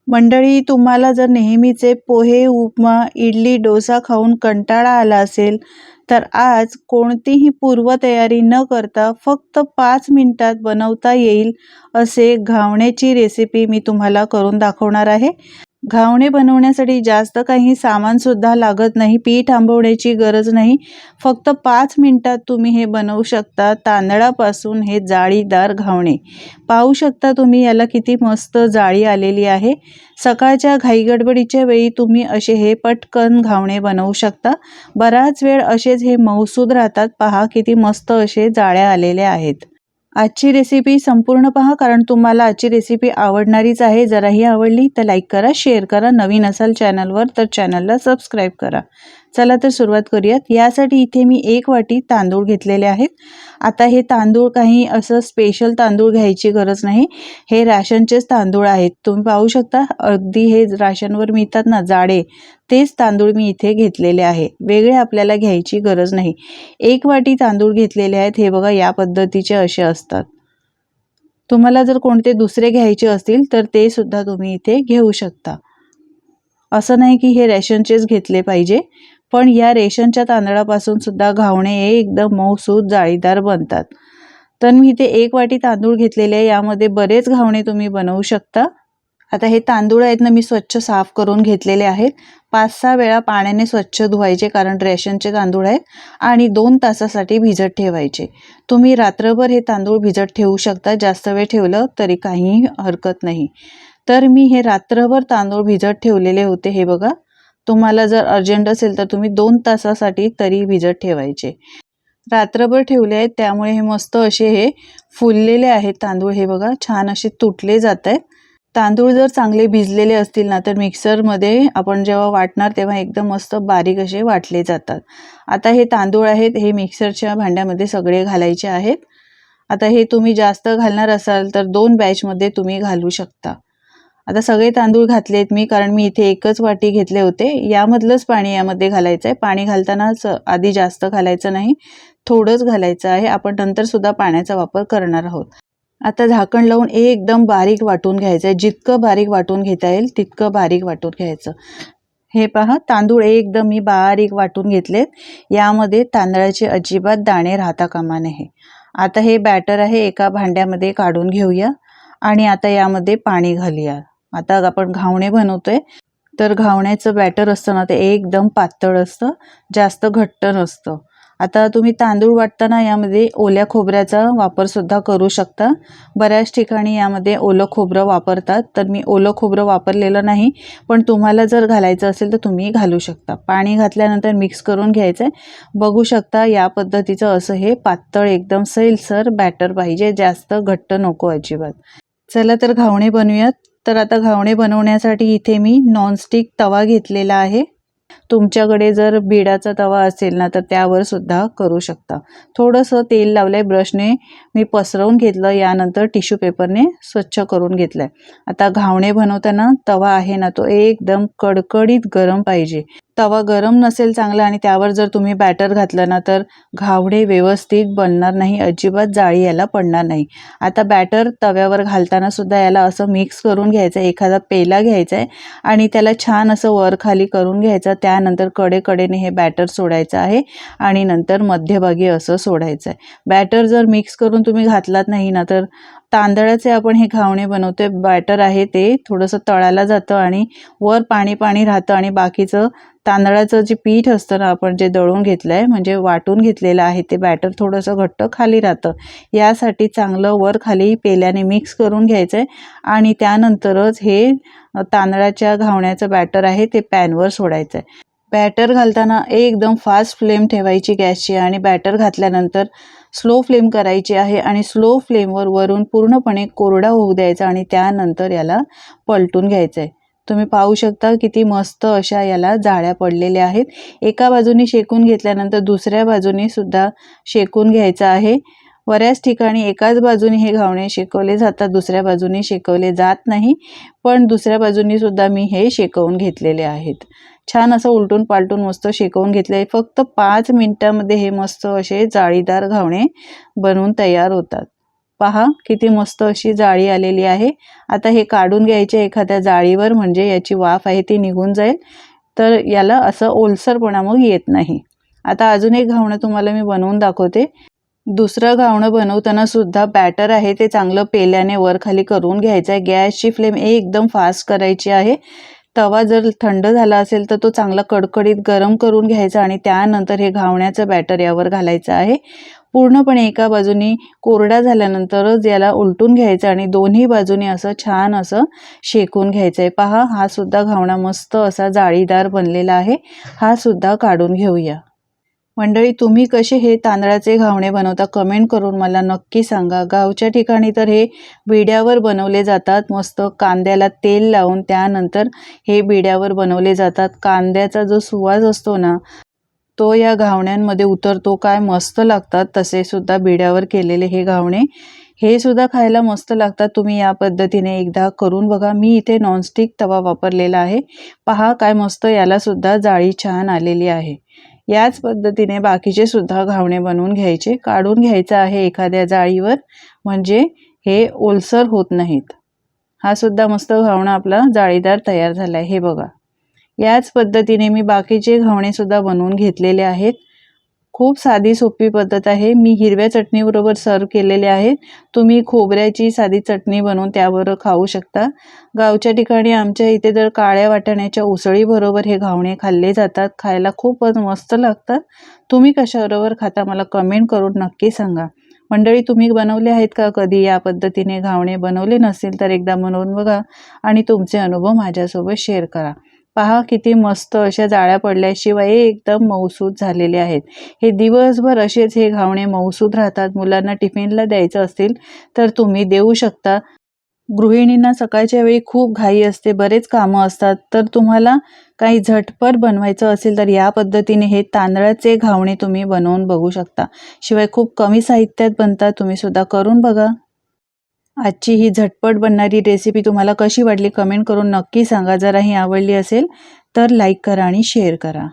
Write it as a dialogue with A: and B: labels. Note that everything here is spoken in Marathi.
A: मंडळी, तुम्हाला जर नेहमीचे पोहे, उपमा, इडली, डोसा खाऊन कंटाळा आला असेल, तर आज कोणतीही पूर्वतयारी न करता फक्त 5 मिनिटात बनवता येईल असे घावण्याची रेसिपी मी तुम्हाला करून दाखवणार आहे. घावणे बनवण्यासाठी जास्त काही सामानसुद्धा लागत नाही, पीठ आंबवण्याची गरज नाही. फक्त 5 मिनिटात तुम्ही हे बनवू शकता. तांदळापासून हे जाळीदार घावणे. पाहू शकता तुम्ही, याला किती मस्त जाळी आलेली आहे. सकाळच्या घाईगडबडीच्या वेळी तुम्ही असे हे पटकन घावणे बनवू शकता. बराच वेळ असेच हे मऊसूद राहतात. पहा किती मस्त असे जाळ्या आलेल्या आहेत. आजची रेसिपी संपूर्ण पहा, कारण तुम्हाला आजची रेसिपी आवडणारीच आहे. जराही आवडली तर लाईक करा, शेअर करा. नवीन असाल चॅनलवर तर चॅनलला सबस्क्राईब करा. चला तर सुरुवात करूयात. यासाठी इथे मी 1 वाटी तांदूळ घेतलेले आहेत. आता हे तांदूळ काही असं स्पेशल तांदूळ घ्यायची गरज नाही. हे राशनचेच तांदूळ आहेत. तुम्ही पाहू शकता, अगदी हे राशनवर मिळतात ना जाडे, तेच तांदूळ मी इथे घेतलेले आहे. वेगळे आपल्याला घ्यायची गरज नाही. 1 वाटी तांदूळ घेतलेले आहेत. हे बघा, या पद्धतीचे असे असतात. तुम्हाला जर कोणते दुसरे घ्यायचे असतील तर ते सुद्धा तुम्ही इथे घेऊ शकता. असं नाही की हे रेशनचेच घेतले पाहिजे, पण या रेशनच्या तांदळापासून सुद्धा घावणे हे एकदम मऊसूद जाळीदार बनतात. तर मी इथे 1 वाटी तांदूळ घेतलेले आहे. यामध्ये बरेच घावणे तुम्ही बनवू शकता. आता हे तांदूळ आहेत ना, मी स्वच्छ साफ करून घेतलेले आहेत. 5-6 वेळा पाण्याने स्वच्छ धुवायचे, कारण रेशनचे तांदूळ आहेत, आणि 2 तासासाठी भिजत ठेवायचे. तुम्ही रात्रभर हे तांदूळ भिजत ठेवू शकता. जास्त वेळ ठेवलं तरी काही हरकत नाही. तर मी हे रात्रभर तांदूळ भिजत ठेवलेले होते. हे बघा, तुम्हाला जर अर्जंट असेल तर तुम्ही 2 तासासाठी तरी भिजत ठेवायचे. रात्रभर ठेवले आहेत, त्यामुळे हे मस्त असे हे फुललेले आहेत तांदूळ. हे बघा, छान असे तुटले जात आहेत. तांदूळ जर चांगले भिजलेले असतील ना, तर मिक्सरमध्ये आपण जेव्हा वाटणार तेव्हा एकदम मस्त बारीक असे वाटले जातात. आता हे तांदूळ आहेत, हे मिक्सरच्या भांड्यामध्ये सगळे घालायचे आहेत. आता हे तुम्ही जास्त घालणार असाल तर 2 बॅचमध्ये तुम्ही घालू शकता. आता सगळे तांदूळ घातलेत मी, कारण मी इथे 1च वाटी घेतले होते. यामधलंच पाणी यामध्ये घालायचं आहे. पाणी घालतानाच आधी जास्त घालायचं नाही, थोडंच घालायचं आहे. आपण नंतर सुद्धा पाण्याचा वापर करणार आहोत. आता झाकण लावून एकदम बारीक वाटून घ्यायचं आहे. जितकं बारीक वाटून घेता येईल तितकं बारीक वाटून घ्यायचं. हे पहा, तांदूळ एकदम मी बारीक वाटून घेतलेत. यामध्ये तांदळाचे अजिबात दाणे राहता कामा नये. आता हे बॅटर आहे, एका भांड्यामध्ये काढून घेऊया आणि आता यामध्ये पाणी घालूया. आता आपण घावणे बनवतोय, तर घावण्याचं बॅटर असतं ना, ते एकदम पातळ असतं, जास्त घट्ट नसतं. आता तुम्ही तांदूळ वाटताना यामध्ये ओल्या खोबऱ्याचा वापर सुद्धा करू शकता. बऱ्याच ठिकाणी यामध्ये ओलं खोबरं वापरतात, तर मी ओलं खोबरं वापरलेलं नाही, पण तुम्हाला जर घालायचं असेल तर तुम्ही घालू शकता. पाणी घातल्यानंतर मिक्स करून घ्यायचं आहे. बघू शकता, या पद्धतीचं असं हे पातळ एकदम सैलसर बॅटर पाहिजे, जास्त घट्ट नको अजिबात. चला तर घावणे बनवूयात. तर आता घावणे बनवण्यासाठी इथे मी नॉनस्टिक तवा घेतलेला आहे. तुमच्याकडे जर बिडाचा तवा असेल ना, तर त्यावर सुद्धा करू शकता. थोडंसं तेल लावलंय, ब्रशने मी पसरवून घेतलं, यानंतर टिश्यू पेपरने स्वच्छ करून घेतलंय. आता घावणे बनवताना तवा आहे ना, तो एकदम कडकडीत गरम पाहिजे. तवा गरम नसेल चांगला आणि त्यावर जर तुम्ही बॅटर घातलं ना, तर घावणे व्यवस्थित बनणार नाही, अजिबात जाळी याला पडणार नाही. आता बॅटर तव्यावर घालताना सुद्धा याला असं मिक्स करून घ्यायचं. एखादा पेला घ्यायचा आहे आणि त्याला छान असं वर खाली करून घ्यायचं. त्यानंतर कडेकडेने हे बॅटर सोडायचं आहे आणि नंतर मध्यभागी असं सोडायचं आहे. बॅटर जर मिक्स करून तुम्ही घातलात नाही ना, तर तांदळाचे आपण हे घावणे बनवतोय, बॅटर आहे ते थोडंसं तळाला जातं आणि वर पाणी पाणी राहतं, आणि बाकीचं तांदळाचं जे पीठ असतं ना, आपण जे दळून घेतलं आहे, म्हणजे वाटून घेतलेलं आहे, ते बॅटर थोडंसं घट्ट खाली राहतं. यासाठी चांगलं वर खाली पेल्याने मिक्स करून घ्यायचं आहे आणि त्यानंतरच हे तांदळाच्या घावण्याचं बॅटर आहे ते पॅनवर सोडायचं आहे. बॅटर घालताना एकदम फास्ट फ्लेम ठेवायची गॅसची, आणि बॅटर घातल्यानंतर स्लो फ्लेम करायची आहे आणि स्लो फ्लेमवर वरून पूर्णपणे कोरडा होऊ द्यायचा आणि त्यानंतर याला पलटून घ्यायचं आहे. तुम्ही पाहू शकता किती मस्त अशा याला जाळ्या पडलेल्या आहेत. एका बाजूने शेकून घेतल्यानंतर दुसऱ्या बाजूने सुद्धा शेकून घ्यायचं आहे. बऱ्याच ठिकाणी एकाच बाजूने हे घावणे शेकवले जातात, दुसऱ्या बाजूने शेकवले जात नाही, पण दुसऱ्या बाजूने सुद्धा मी हे शेकवून घेतलेले आहेत. छान असं उलटून पालटून मस्त शेकवून घेतले. फक्त 5 मिनिटांमध्ये हे मस्त असे जाळीदार घावणे बनवून तयार होतात. पहा किती मस्त अशी जाळी आलेली आहे। आता हे काढून घ्यायचे एखाद्या जाळीवर, म्हणजे याची वाफ आहे ती निघून जाईल, तर याला असं ओलसरपणा मग येत नाही। आता अजून एक घावणं तुम्हाला मी बनवून दाखवते। दुसरं घावणं बनवताना सुद्धा बॅटर आहे ते चांगलं पेल्याने वर खाली करून घ्यायचं आहे। गॅसची फ्लेम एकदम फास्ट करायची आहे। तवा जर थंड झाला असेल तर तो चांगला कडकडीत गरम करून घ्यायचा आणि त्यानंतर हे घावण्याचं बॅटर यावर घालायचं आहे। पूर्णपणे एका बाजूनी कोरडा झाल्यानंतरच याला उलटून घ्यायचं आणि दोन्ही बाजूनी असं छान असं शेकून घ्यायचं आहे। पहा, हा सुद्धा घावणा मस्त असा जाळीदार बनलेला आहे। हा सुद्धा काढून घेऊया। मंडळी, तुम्ही कसे हे तांदळाचे घावणे बनवता कमेंट करून मला नक्की सांगा। गावच्या ठिकाणी तर हे बिड्यावर बनवले जातात, मस्त कांद्याला तेल लावून त्यानंतर हे बिड्यावर बनवले जातात। कांद्याचा जो सुवास असतो ना, तो या घावण्यांमध्ये उतरतो, काय मस्त लागतात। तसे सुद्धा बिड्यावर केलेले हे घावणे हे सुद्धा खायला मस्त लागतात। तुम्ही या पद्धतीने एकदा करून बघा। मी इथे नॉनस्टिक तवा वापरलेला आहे। पहा काय मस्त याला सुद्धा जाळी छान आलेली आहे। याच पद्धतीने बाकीचे सुद्धा घावणे बनवून घ्यायचे, काढून घ्यायचं आहे एखाद्या जाळीवर, म्हणजे हे ओलसर होत नाहीत। हा सुद्धा मस्त घावणा आपला जाळीदार तयार झाला आहे, हे बघा। याच पद्धतीने मी बाकीचे घावणे सुद्धा बनवून घेतलेले आहेत। खूप साधी सोपी पद्धत आहे। मी हिरव्या चटणीबरोबर सर्व केलेले आहेत। तुम्ही खोबऱ्याची साधी चटणी बनवून त्याबरोबर खाऊ शकता। गावच्या ठिकाणी आमच्या इथे तर काळ्या वाटाण्याच्या उसळीबरोबर हे घावणे खाल्ले जातात। खायला खूपच मस्त लागतात। तुम्ही कशाबरोबर खाता मला कमेंट करून नक्की सांगा। मंडळी, तुम्ही बनवले आहेत का कधी या पद्धतीने घावणे? बनवले नसेल तर एकदा बनवून बघा आणि तुमचे अनुभव माझ्यासोबत शेअर करा। पहा किती मस्त अशा जाळ्या पडल्याशिवाय एकदम मऊसूत झालेले आहेत। हे दिवसभर असेच हे घावणे मऊसूत राहतात। मुलांना टिफिनला द्यायचं असेल तर तुम्ही देऊ शकता। गृहिणींना सकाळच्या वेळी खूप घाई असते, बरेच कामं असतात, तर तुम्हाला काही झटपट बनवायचं असेल तर या पद्धतीने हे तांदळाचे घावणे तुम्ही बनवून बघू शकता। शिवाय खूप कमी साहित्यात बनतात, तुम्ही सुद्धा करून बघा। आजची ही झटपट बनणारी रेसिपी तुम्हाला कशी वाटली कमेंट करून नक्की सांगा। जर ही आवडली असेल तर लाईक करा आणि शेअर करा।